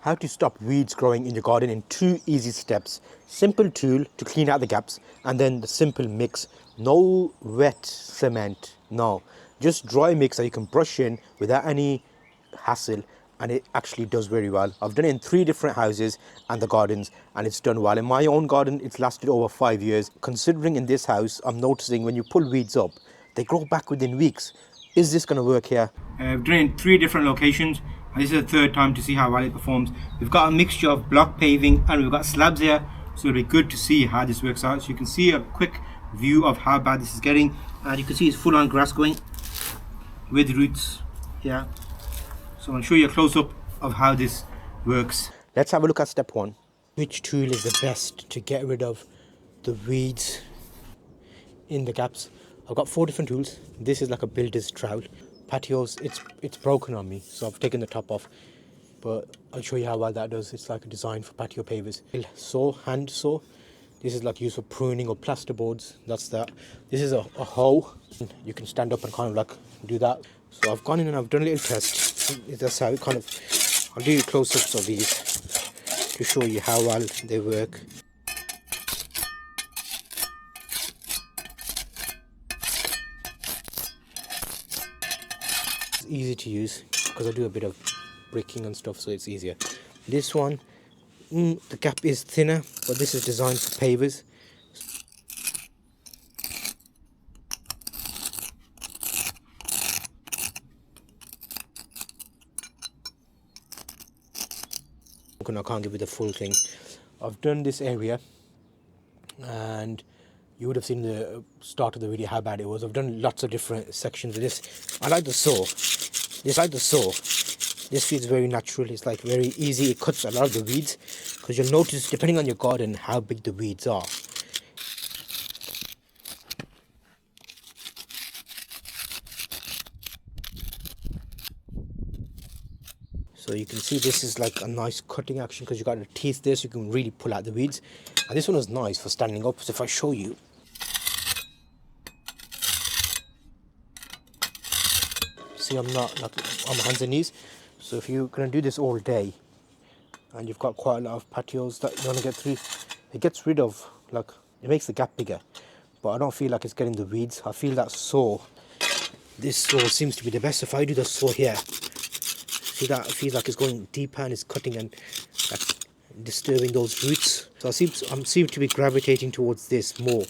how to stop weeds growing in your garden in 2 easy steps. Simple tool to clean out the gaps, and then the simple mix. No wet cement, no. Just dry mix that you can brush in without any hassle, and it actually does very well. I've done it in 3 different houses and the gardens, and it's done well. In my own garden, it's lasted over 5 years. Considering in this house, I'm noticing when you pull weeds up, they grow back within weeks. Is this going to work here? We've done it in 3 different locations, and this is the 3rd time to see how well it performs. We've got a mixture of block paving and we've got slabs here, so it'll be good to see how this works out. So you can see a quick view of how bad this is getting, and you can see it's full on grass going with roots here. So I'll show you a close-up of how this works. Let's have a look at step 1. Which tool is the best to get rid of the weeds in the gaps? I've got 4 different tools. This is like a builder's trowel. Patios, it's broken on me, so I've taken the top off. But I'll show you how well that does. It's like a design for patio pavers. Saw, hand saw. This is like used for pruning or plasterboards. That's that. This is a hoe. You can stand up and kind of like do that. So I've gone in and I've done a little test. That's how it kind of, I'll do close-ups of these to show you how well they work. It's easy to use because I do a bit of bricking and stuff, so it's easier. This one, the gap is thinner, but this is designed for pavers. I can't give you the full thing. I've done this area, and you would have seen the start of the video how bad it was. I've done lots of different sections of this. I like the saw. This feels very natural. It's like very easy. It cuts a lot of the weeds, because you'll notice depending on your garden how big the weeds are. So you can see this is like a nice cutting action, because you got the teeth there, so you can really pull out the weeds. And this one is nice for standing up. So if I show you, see, I'm not like on my hands and knees. So if you're going to do this all day and you've got quite a lot of patios that you want to get through, it gets rid of, like, it makes the gap bigger, but I don't feel like it's getting the weeds. I feel that saw, this saw seems to be the best. If I do the saw here, see that, it feels like it's going deeper and it's cutting and like disturbing those roots. So I seem to be gravitating towards this more.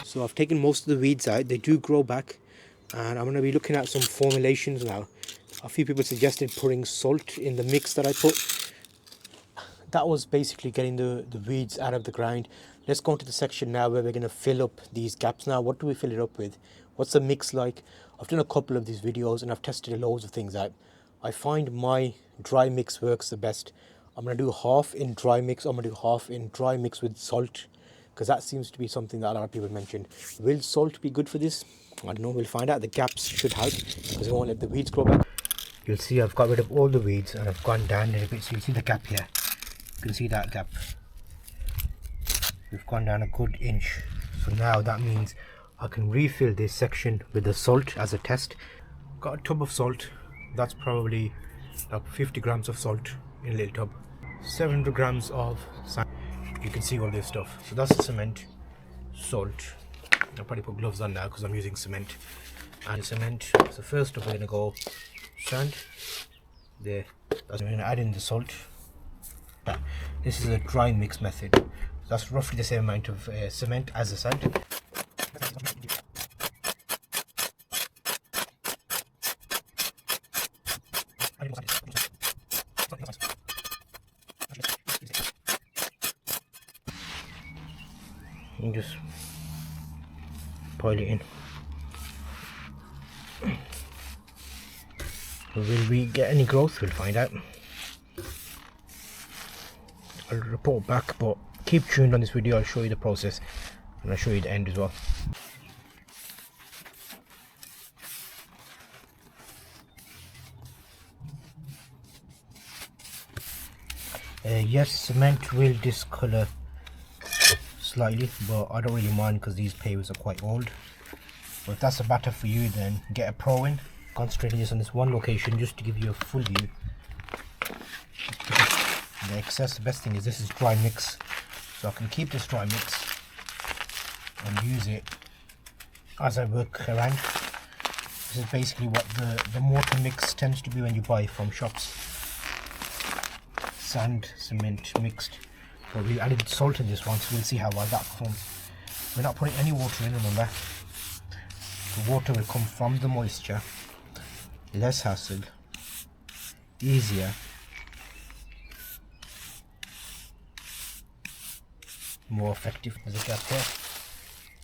So I've taken most of the weeds out. They do grow back, and I'm going to be looking at some formulations now. A few people suggested putting salt in the mix that I put. That was basically getting the weeds out of the ground. Let's go into the section now where we're going to fill up these gaps now. What do we fill it up with? What's the mix like? I've done a couple of these videos and I've tested loads of things out. I find my dry mix works the best. I'm going to do half in dry mix. I'm going to do half in dry mix with salt, because that seems to be something that a lot of people mentioned. Will salt be good for this? I don't know, we'll find out. The gaps should help, because we won't let the weeds grow back. You'll see I've got rid of all the weeds and I've gone down a little bit, so you'll see the gap here. You can see that gap. We've gone down a good inch. So now that means I can refill this section with the salt as a test. Got a tub of salt. That's probably like 50 grams of salt in a little tub. 700 grams of sand. You can see all this stuff. So that's the cement, salt. I'll probably put gloves on now because I'm using cement. And cement. So first up we're going to go sand. There. We're going to add in the salt. This is a dry mix method. That's roughly the same amount of cement as the sand. and just pile it in. Will we get any growth? We'll find out. I'll report back, but keep tuned on this video. I'll show you the process and I'll show you the end as well. Yes, cement will discolor slightly, but I don't really mind because these pavers are quite old. But if that's a matter for you, then get a pro in. Concentrating just on this one location just to give you a full view. The excess, the best thing is this is dry mix, so I can keep this dry mix and use it as I work around. This is basically what the mortar mix tends to be when you buy from shops. Sand, cement mixed. But we added salt in this one, so we'll see how well that performs. We're not putting any water in, remember. The water will come from the moisture. Less hassle, easier, more effective. There's a gap here,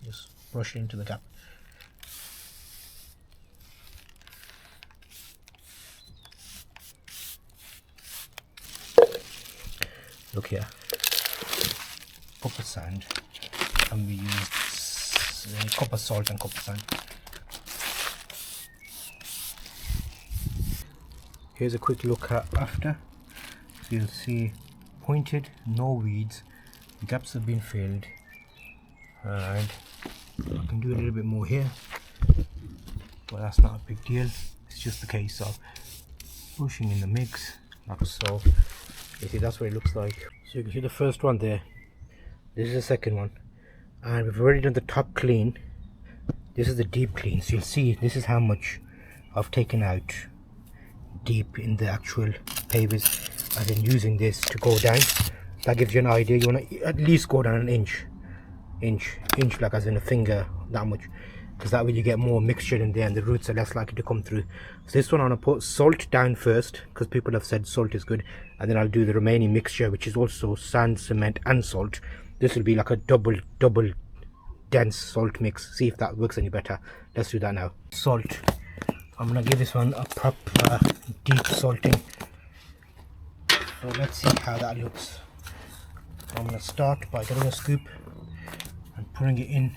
just brush it into the gap. Look here, cup of sand, and we use a cup of salt and cup of sand. Here's a quick look at after. So you'll see pointed, no weeds, gaps have been filled, and I can do a little bit more here, but that's not a big deal. It's just a case of pushing in the mix like so. You see, that's what it looks like. So you can see the first one there. This is the second one, and we've already done the top clean. This is the deep clean, so you'll see this is how much I've taken out deep in the actual pavers, and then using this to go down. That gives you an idea. You want to at least go down an inch like as in a finger, that much, because that way you get more mixture in there and the roots are less likely to come through. So this one I'm going to put salt down first, because people have said salt is good, and then I'll do the remaining mixture, which is also sand, cement and salt. This will be like a double dense salt mix. See if that works any better. Let's do that now. Salt, I'm gonna give this one a proper deep salting. So let's see how that looks. I'm gonna start by getting a scoop and putting it in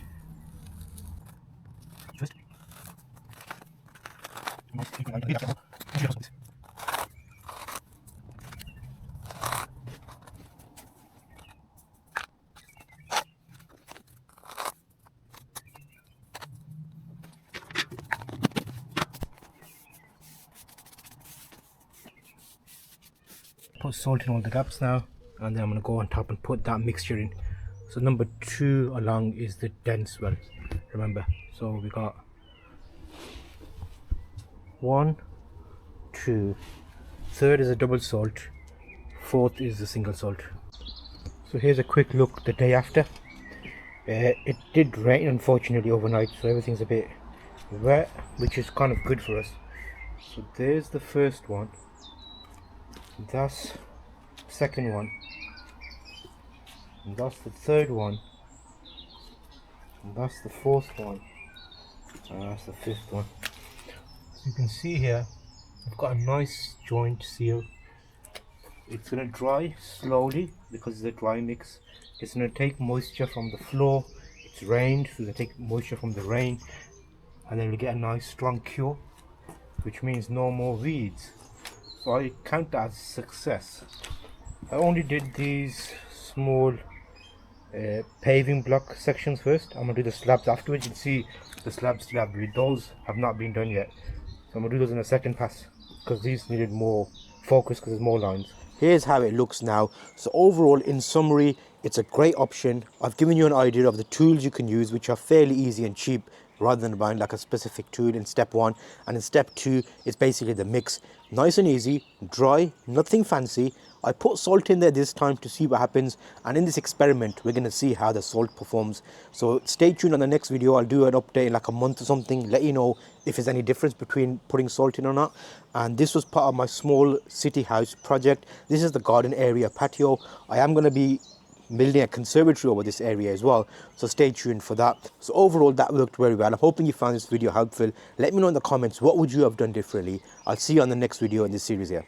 first. Put salt in all the gaps now, and then I'm going to go on top and put that mixture in. So number 2 along is the dense one, remember. So we got 1, 2, third is a double salt, fourth is a single salt. So here's a quick look the day after. It did rain unfortunately overnight, so everything's a bit wet, which is kind of good for us. So there's the first one. That's the second one, and that's the third one, and that's the fourth one, and that's the fifth one. So you can see here I've got a nice joint seal. It's going to dry slowly because it's a dry mix. It's going to take moisture from the floor. It's rained, so they take moisture from the rain, and then we get a nice strong cure, which means no more weeds. So I count that as success. I only did these small paving block sections first. I'm going to do the slabs afterwards. You can see the slabs those have not been done yet. So I'm going to do those in a second pass, because these needed more focus because there's more lines. Here's how it looks now. So overall, in summary, it's a great option. I've given you an idea of the tools you can use, which are fairly easy and cheap, rather than buying like a specific tool in step 1. And in step 2, it's basically the mix. Nice and easy, dry, nothing fancy. I put salt in there this time to see what happens, and in this experiment we're going to see how the salt performs. So stay tuned on the next video. I'll do an update in like a month or something, let you know if there's any difference between putting salt in or not. And this was part of my small city house project. This is the garden area patio. I am going to be building a conservatory over this area as well. So stay tuned for that. So overall, that worked very well. I'm hoping you found this video helpful. Let me know in the comments, what would you have done differently? I'll see you on the next video in this series here.